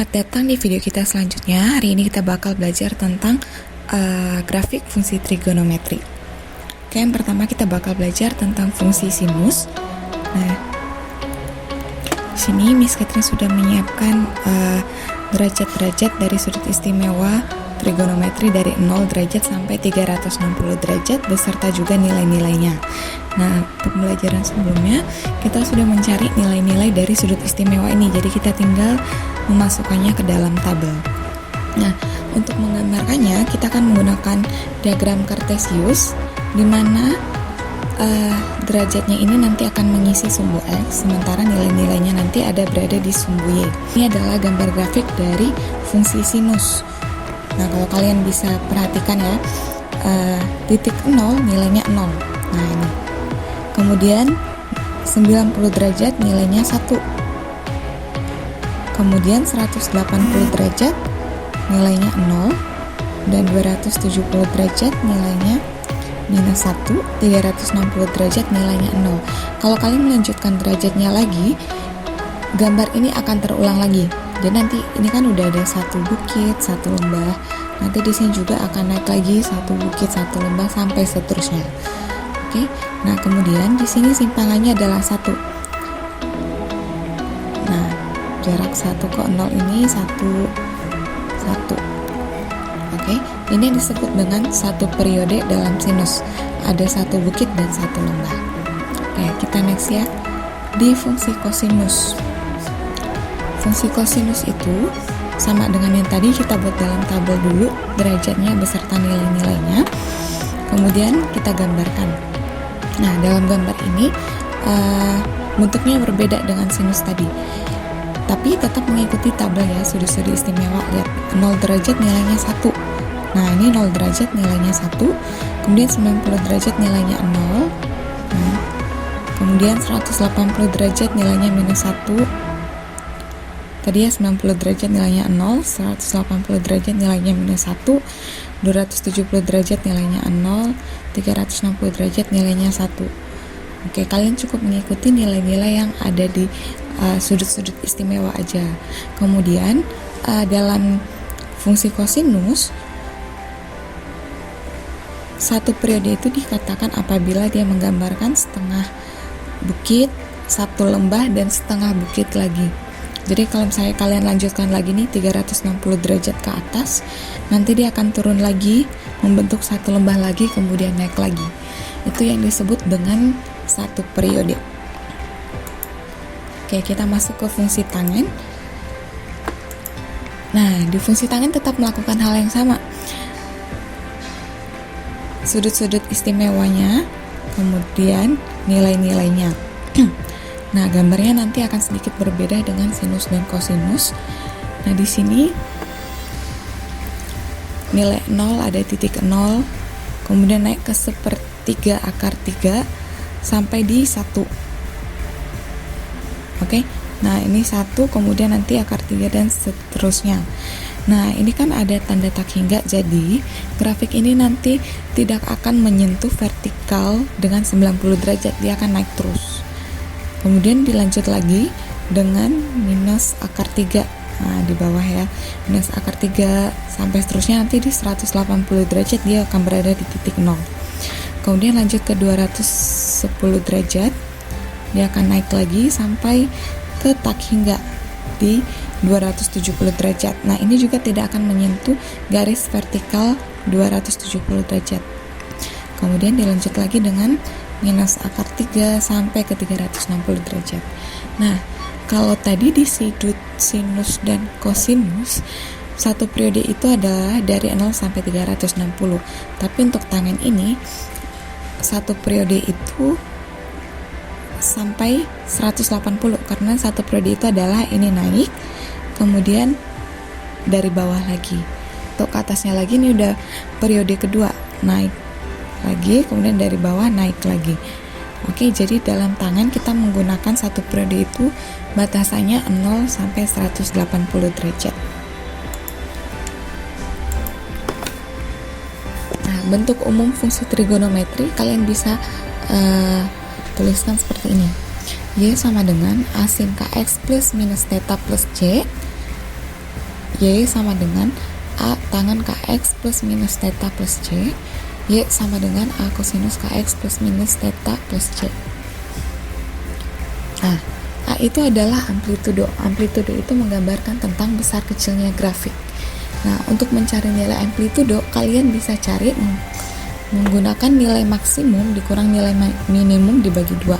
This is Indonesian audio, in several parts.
Selamat datang di video kita selanjutnya. Hari ini kita bakal belajar tentang grafik fungsi trigonometri. Oke, yang pertama kita bakal belajar tentang fungsi sinus. Nah, di sini Miss Catherine sudah menyiapkan derajat-derajat dari sudut istimewa trigonometri dari 0 derajat sampai 360 derajat beserta juga nilai-nilainya. Nah, untuk pembelajaran sebelumnya kita sudah mencari nilai-nilai dari sudut istimewa ini, jadi kita tinggal memasukkannya ke dalam tabel. Nah, untuk menggambarkannya kita akan menggunakan diagram kartesius di mana derajatnya ini nanti akan mengisi sumbu X, sementara nilai-nilainya nanti ada berada di sumbu Y. Ini adalah gambar grafik dari fungsi sinus. Nah, kalau kalian bisa perhatikan ya, titik 0 nilainya 0. Nah, ini. Kemudian 90 derajat nilainya 1. Kemudian 180 derajat nilainya 0 dan 270 derajat nilainya minus 1, 360 derajat nilainya 0. Kalau kalian melanjutkan derajatnya lagi, gambar ini akan terulang lagi. Jadi nanti ini kan udah ada satu bukit, satu lembah. Nanti di sini juga akan naik lagi satu bukit, satu lembah sampai seterusnya. Oke. Nah, kemudian di sini simpangannya adalah 1. Nah, jarak 1 ke 0 ini 1. Oke, ini disebut dengan satu periode dalam sinus. Ada satu bukit dan satu lembah. Oke, kita next ya. Di fungsi kosinus. Fungsi kosinus itu sama dengan yang tadi, kita buat dalam tabel dulu derajatnya beserta nilai-nilainya. Kemudian kita gambarkan. Nah, dalam gambar ini bentuknya berbeda dengan sinus tadi, tapi tetap mengikuti tabel ya, sudut-sudut istimewa. Lihat, 0 derajat nilainya 1. Nah, ini 0 derajat nilainya 1. Kemudian 90 derajat nilainya 0. Nah, kemudian 180 derajat nilainya minus 1. Tadi ya 90 derajat nilainya 0, 180 derajat nilainya minus 1, 270 derajat nilainya 0, 360 derajat nilainya 1. Oke, kalian cukup mengikuti nilai-nilai yang ada di sudut-sudut istimewa aja. Kemudian dalam fungsi kosinus, satu periode itu dikatakan apabila dia menggambarkan setengah bukit, satu lembah, dan setengah bukit lagi. Jadi kalau misalnya kalian lanjutkan lagi nih 360 derajat ke atas, nanti dia akan turun lagi, membentuk satu lembah lagi, kemudian naik lagi. Itu yang disebut dengan satu periode. Oke, kita masuk ke fungsi tangen. Nah, di fungsi tangen tetap melakukan hal yang sama. Sudut-sudut istimewanya, kemudian nilai-nilainya. Nah, gambarnya nanti akan sedikit berbeda dengan sinus dan kosinus. Nah, di sini nilai 0 ada titik 0, kemudian naik ke 1/3 akar 3 sampai di 1. Oke. Nah, ini 1, kemudian nanti akar 3 dan seterusnya. Nah, ini kan ada tanda tak hingga, jadi grafik ini nanti tidak akan menyentuh vertikal dengan 90 derajat, dia akan naik terus. Kemudian dilanjut lagi dengan minus akar 3. Nah, di bawah ya, minus akar 3 sampai seterusnya, nanti di 180 derajat dia akan berada di titik 0. Kemudian lanjut ke 210 derajat, dia akan naik lagi sampai ke tak hingga di 270 derajat. Nah, ini juga tidak akan menyentuh garis vertikal 270 derajat. Kemudian dilanjut lagi dengan minus akar 3 sampai ke 360 derajat. Nah, kalau tadi di sudut sinus dan kosinus, satu periode itu adalah dari 0 sampai 360. Tapi untuk tangen ini, satu periode itu sampai 180, karena satu periode itu adalah ini naik, kemudian dari bawah lagi. Untuk ke atasnya lagi, ini udah periode kedua, naik lagi, kemudian dari bawah naik lagi. Oke, jadi dalam tangan kita menggunakan satu periode itu batasannya 0 sampai 180 derajat. Nah, bentuk umum fungsi trigonometri kalian bisa tuliskan seperti ini. Y sama dengan A sin KX plus minus theta plus J Y sama dengan A tangen KX plus minus theta plus C. Y sama dengan A kosinus KX plus minus theta plus C. Nah, A itu adalah amplitudo. Amplitudo itu menggambarkan tentang besar kecilnya grafik. Nah, untuk mencari nilai amplitudo, kalian bisa cari menggunakan nilai maksimum dikurang nilai minimum dibagi 2.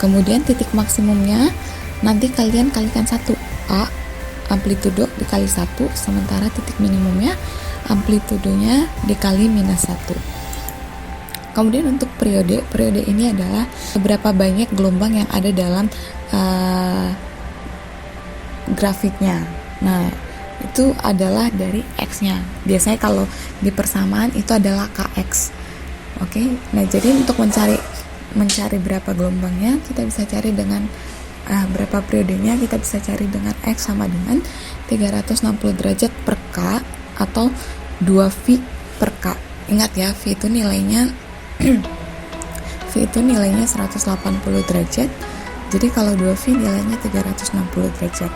Kemudian titik maksimumnya nanti kalian kalikan 1. A amplitudo dikali 1, sementara titik minimumnya amplitudonya dikali minus 1. Kemudian untuk periode ini adalah seberapa banyak gelombang yang ada dalam grafiknya. Nah, itu adalah dari X-nya. Biasanya kalau di persamaan itu adalah KX. Oke. Nah, jadi untuk mencari berapa gelombangnya, kita bisa cari dengan berapa periodenya, kita bisa cari dengan X sama dengan 360 derajat per K atau 2V per K. Ingat ya, V itu nilainya 180 derajat. Jadi kalau 2V nilainya 360 derajat.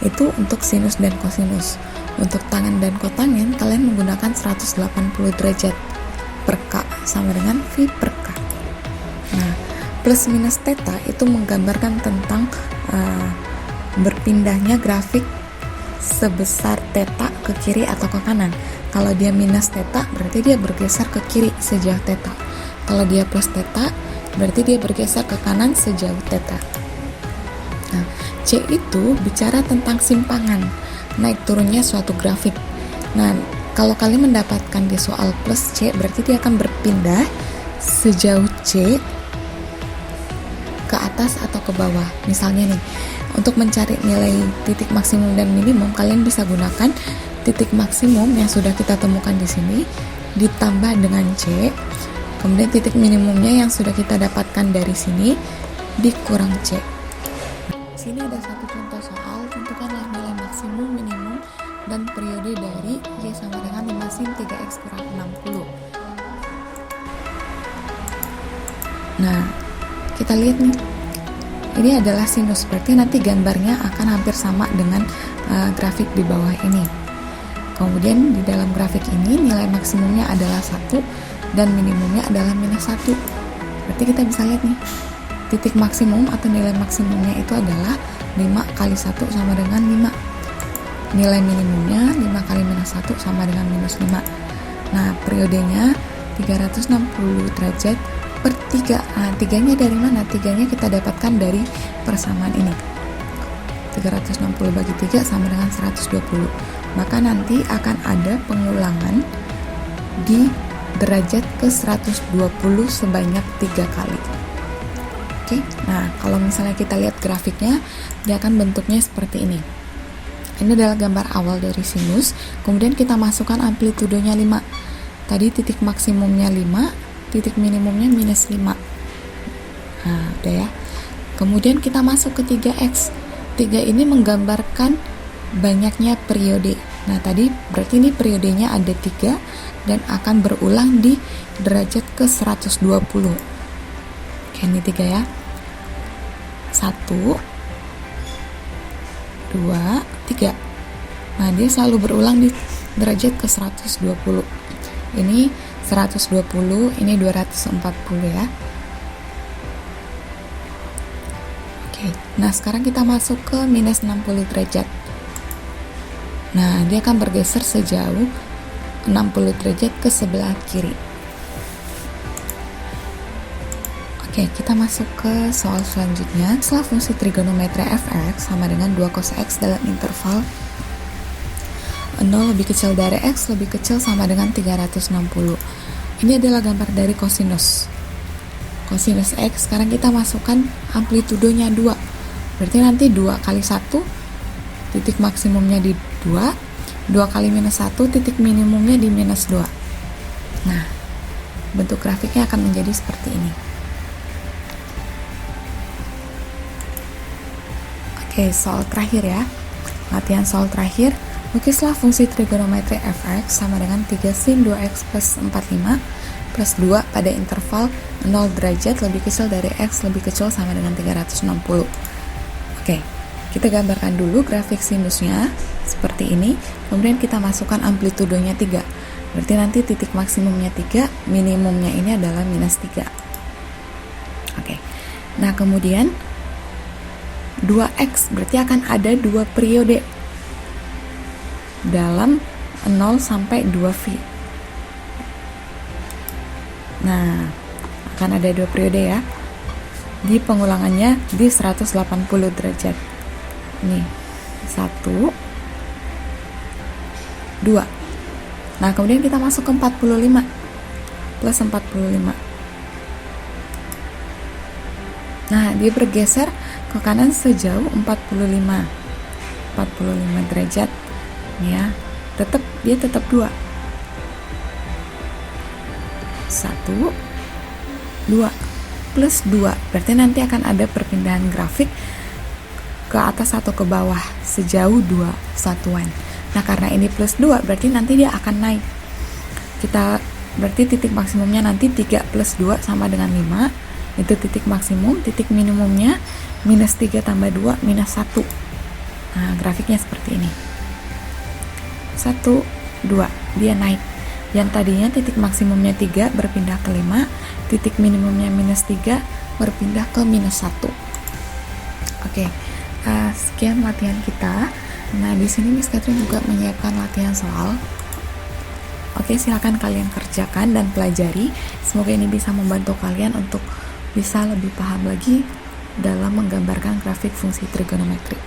Itu untuk sinus dan kosinus. Untuk tangen dan kotangen, kalian menggunakan 180 derajat per K sama dengan V per K. Nah, plus minus theta itu menggambarkan tentang berpindahnya grafik sebesar theta ke kiri atau ke kanan. Kalau dia minus theta, berarti dia bergeser ke kiri sejauh theta. Kalau dia plus theta, berarti dia bergeser ke kanan sejauh theta. Nah, C itu bicara tentang simpangan, naik turunnya suatu grafik. Nah, kalau kalian mendapatkan di soal plus C, berarti dia akan berpindah sejauh C ke atas atau ke bawah. Misalnya nih, untuk mencari nilai titik maksimum dan minimum, kalian bisa gunakan titik maksimum yang sudah kita temukan di sini ditambah dengan C, kemudian titik minimumnya yang sudah kita dapatkan dari sini dikurang C. Sini ada satu contoh soal, tentukanlah nilai maksimum, minimum, dan periode dari Y sama dengan 5 sin 3x kurang 60. Nah, kita lihat nih, ini adalah sinus, berarti nanti gambarnya akan hampir sama dengan grafik di bawah ini. Kemudian di dalam grafik ini nilai maksimumnya adalah 1 dan minimumnya adalah minus 1. Berarti kita bisa lihat nih, titik maksimum atau nilai maksimumnya itu adalah 5 kali 1 sama dengan 5. Nilai minimumnya 5 kali minus 1 sama dengan minus 5. Nah, periodenya 360 derajat per 3. Nah, 3-nya dari mana? 3-nya kita dapatkan dari persamaan ini. 360 bagi 3 sama dengan 120. Maka nanti akan ada pengulangan di derajat ke 120 sebanyak 3 kali. Oke, nah kalau misalnya kita lihat grafiknya, dia akan bentuknya seperti ini. Ini adalah gambar awal dari sinus, kemudian kita masukkan amplitudonya 5. Tadi titik maksimumnya 5, titik minimumnya minus 5. Nah, udah ya. Kemudian kita masuk ke 3x. 3 ini menggambarkan banyaknya periode. Nah, tadi berarti ini periodenya ada 3 dan akan berulang di derajat ke 120. Oke, ini 3 ya. 1 2 3. Nah, dia selalu berulang di derajat ke 120. Ini 120, ini 240 ya. Oke, nah sekarang kita masuk ke minus 60 derajat. Nah, dia akan bergeser sejauh 60 derajat ke sebelah kiri. Oke, kita masuk ke soal selanjutnya. Setelah fungsi trigonometri fx sama dengan 2 cos x dalam interval 0 lebih kecil dari x lebih kecil sama dengan 360. Ini adalah gambar dari kosinus. Kosinus x, sekarang kita masukkan amplitudonya 2. Berarti nanti 2 kali 1, titik maksimumnya di 2, 2 kali minus 1, titik minimumnya di minus 2. Nah, bentuk grafiknya akan menjadi seperti ini. Oke, soal terakhir ya. Latihan soal terakhir. Lukislah fungsi trigonometri fx sama dengan 3 sin 2x plus 45 plus 2 pada interval 0 derajat lebih kecil dari x lebih kecil sama dengan 360. Oke, Kita gambarkan dulu grafik sinusnya seperti ini, kemudian kita masukkan amplitudenya 3. Berarti nanti titik maksimumnya 3, minimumnya ini adalah minus 3. Oke. Nah, kemudian 2x berarti akan ada 2 periode dalam 0 sampai 2V. Nah, akan ada 2 periode ya. Di pengulangannya di 180 derajat. Nih, 1, 2. Nah, kemudian kita masuk ke 45 plus 45. Nah, dia bergeser ke kanan sejauh 45 derajat ya. Dia tetap 2. 1, 2 plus 2, berarti nanti akan ada perpindahan grafik ke atas atau ke bawah sejauh 2 satuan. Nah, karena ini plus 2 berarti nanti dia akan naik. Berarti titik maksimumnya nanti 3 plus 2 sama dengan 5. Itu titik maksimum. Titik minimumnya minus 3 tambah 2 minus 1. Nah, grafiknya seperti ini. 1, 2, dia naik. Yang tadinya titik maksimumnya 3 berpindah ke 5, titik minimumnya minus 3 berpindah ke minus 1. Oke, sekian latihan kita. Nah, di sini Miss Catherine juga menyiapkan latihan soal. Oke, silakan kalian kerjakan dan pelajari. Semoga ini bisa membantu kalian untuk bisa lebih paham lagi dalam menggambarkan grafik fungsi trigonometri.